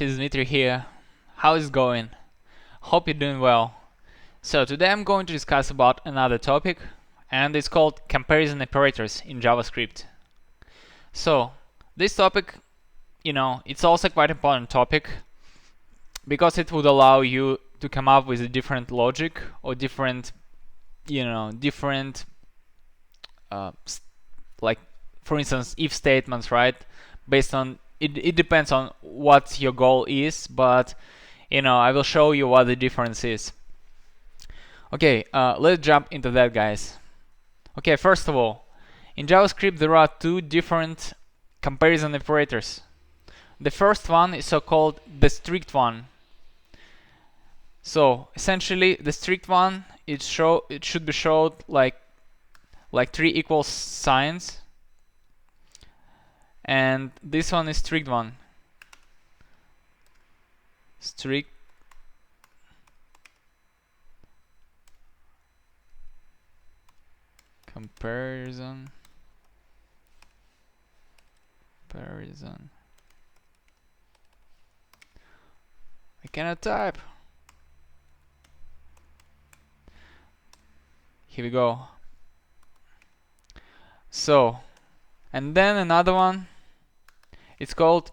it's Dmitry here. How is it going? Hope you're doing well. So today I'm going to discuss about another topic, and it's called comparison operators in JavaScript. So this topic, it's also quite important topic because it would allow you to come up with a different logic or different like for instance if statements, right? Based on it depends on what your goal is, but I will show you what the difference is. Okay, let's jump into that, guys. Okay, first of all, in JavaScript there are two different comparison operators. The first one is so-called the strict one. So essentially the strict one, it should be showed like three equal signs, and this one is strict one. Strict comparison. I cannot type. Here we go. So, and then another one. It's called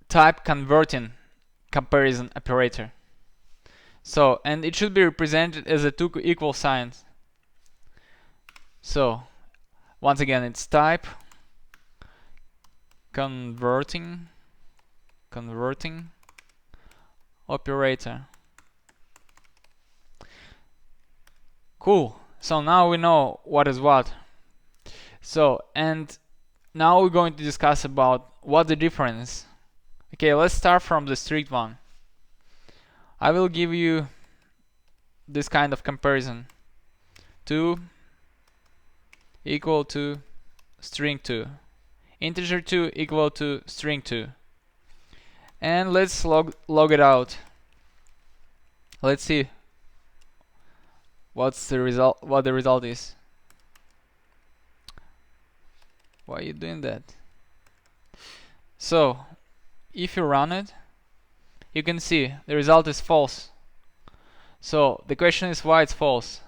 type converting comparison operator. So, and it should be represented as a two equal signs. So, once again, it's type converting operator. Cool. So now we know what is what. So, and now we're going to discuss about what the difference. Okay, let's start from the strict one. I will give you this kind of comparison. 2 equal to string 2. Integer 2 equal to string 2. And let's log it out. Let's see what the result is. Why are you doing that? So if you run it, you can see the result is false. So the question is why it's false.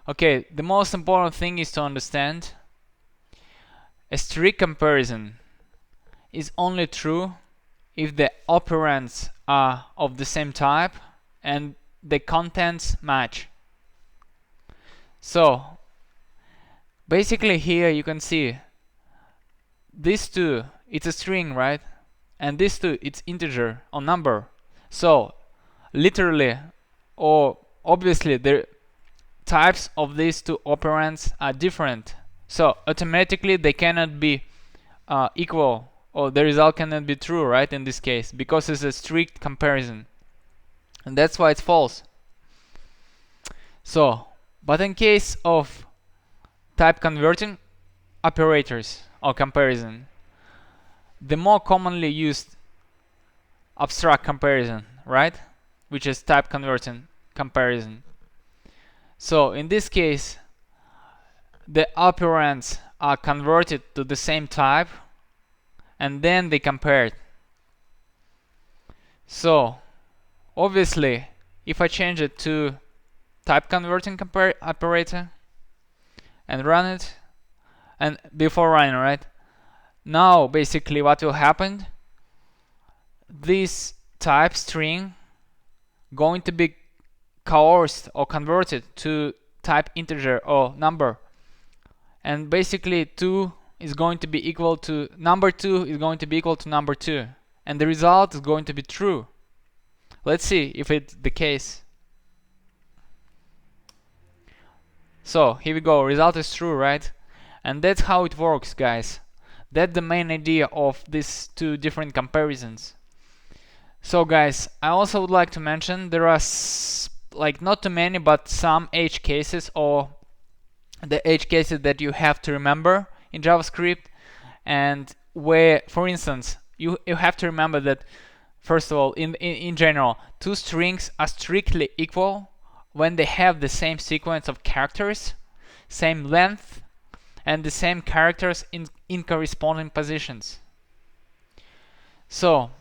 Okay, the most important thing is to understand a strict comparison is only true if the operands are of the same type and the contents match. So basically here you can see these two, it's a string, right? And these two, it's integer or number. So literally or obviously the types of these two operands are different. So automatically they cannot be equal, or the result cannot be true, right? In this case, because it's a strict comparison, and that's why it's false. So, but in case of type converting operators or comparison, the more commonly used abstract comparison, right? Which is type converting comparison. So in this case, the operands are converted to the same type and then they compared. So obviously if I change it to type converting operator and run it, and before running, right, now basically what will happen, this type string going to be coerced or converted to type integer or number, and basically 2 is going to be equal to number 2 is going to be equal to number 2, and the result is going to be true. Let's see if it's the case. So here we go, result is true, right? And that's how it works, guys. That's the main idea of these two different comparisons. So guys, I also would like to mention there are like not too many, but some edge cases, or the edge cases that you have to remember in JavaScript, and where, for instance, you have to remember that first of all, in general, two strings are strictly equal when they have the same sequence of characters, same length, and the same characters in corresponding positions. So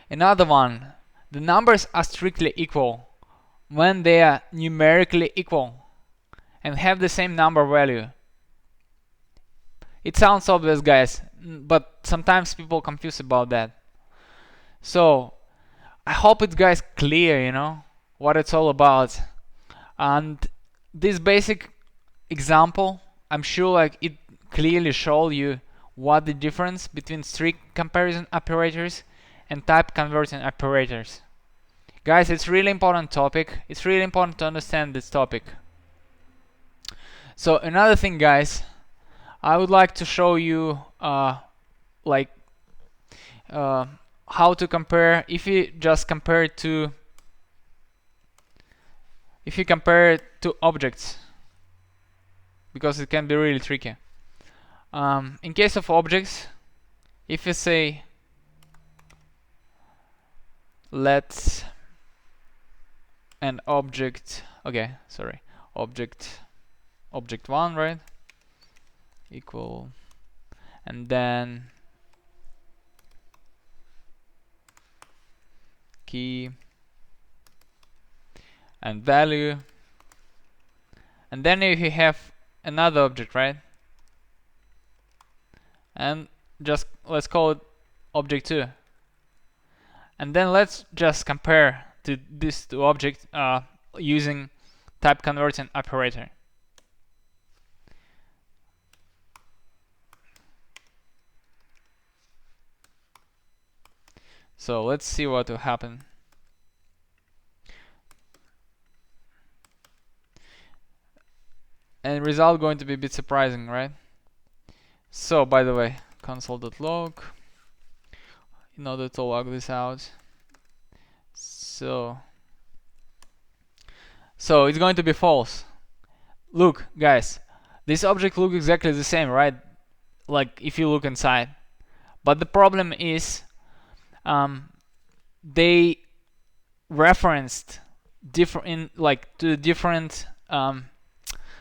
another one, the numbers are strictly equal when they are numerically equal and have the same number value. It sounds obvious, guys, but sometimes people confuse about that. So I hope it's guys clear, what it's all about. And this basic example, I'm sure like it clearly showed you what the difference between strict comparison operators and type converting operators. Guys, it's really important topic. It's really important to understand this topic. So another thing, guys, I would like to show you how to compare. If you just compare it to objects, because it can be really tricky. In case of objects, if you say let an object, object 1, right, equal, and then key and value, and then if you have another object, right, and just let's call it object 2, and then let's just compare to these two objects using type converting operator. So let's see what will happen. And result going to be a bit surprising, right? So by the way, console.log, in order to log this out. So it's going to be false. Look, guys, this object looks exactly the same, right? Like if you look inside. But the problem is they referenced to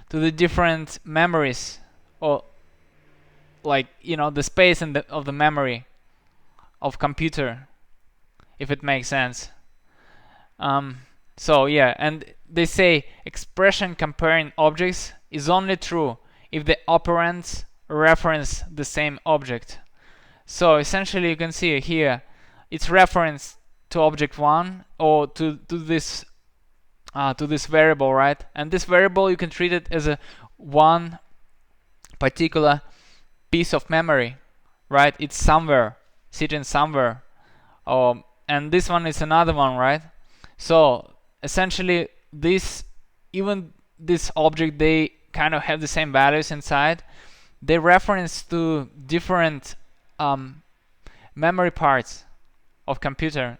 the different memories, or like the space of the memory of computer, if it makes sense. So yeah, and they say expression comparing objects is only true if the operands reference the same object. So essentially you can see here it's reference to object 1 or to this variable, right? And this variable you can treat it as a one particular piece of memory, right? It's somewhere, sitting somewhere. And this one is another one, right? So essentially even this object, they kind of have the same values inside. They reference to different memory parts of computer,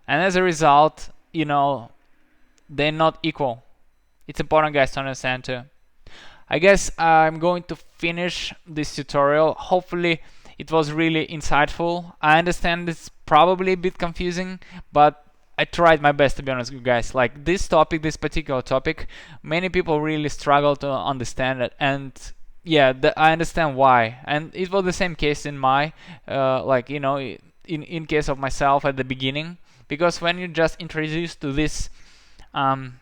and as a result, they're not equal. It's important, guys, to understand too. I guess I'm going to finish this tutorial. Hopefully it was really insightful. I understand it's probably a bit confusing, but I tried my best, to be honest with you guys. Like this particular topic, many people really struggle to understand it, and yeah, I understand why. And it was the same case in my in case of myself at the beginning, because when you just introduced to this the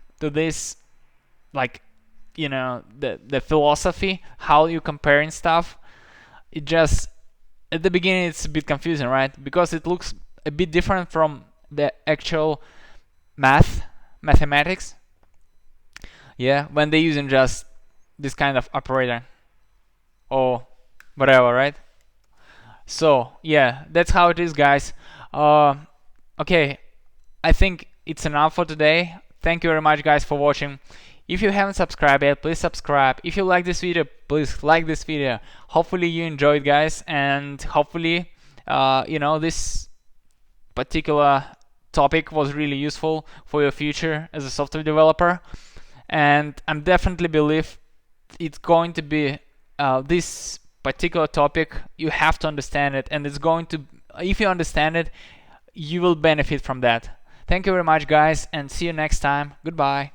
philosophy, how you comparing stuff, it just at the beginning it's a bit confusing, right? Because it looks a bit different from the actual mathematics, yeah, when they're using just this kind of operator or whatever, right? So yeah, that's how it is, guys. Okay, I think it's enough for today. Thank you very much, guys, for watching. If you haven't subscribed yet, please subscribe. If you like this video, please like this video. Hopefully you enjoyed, guys, and hopefully this particular topic was really useful for your future as a software developer. And I'm definitely believe it's going to be this particular topic, you have to understand it, and it's going to, if you understand it, you will benefit from that. Thank you very much, guys, and see you next time. Goodbye.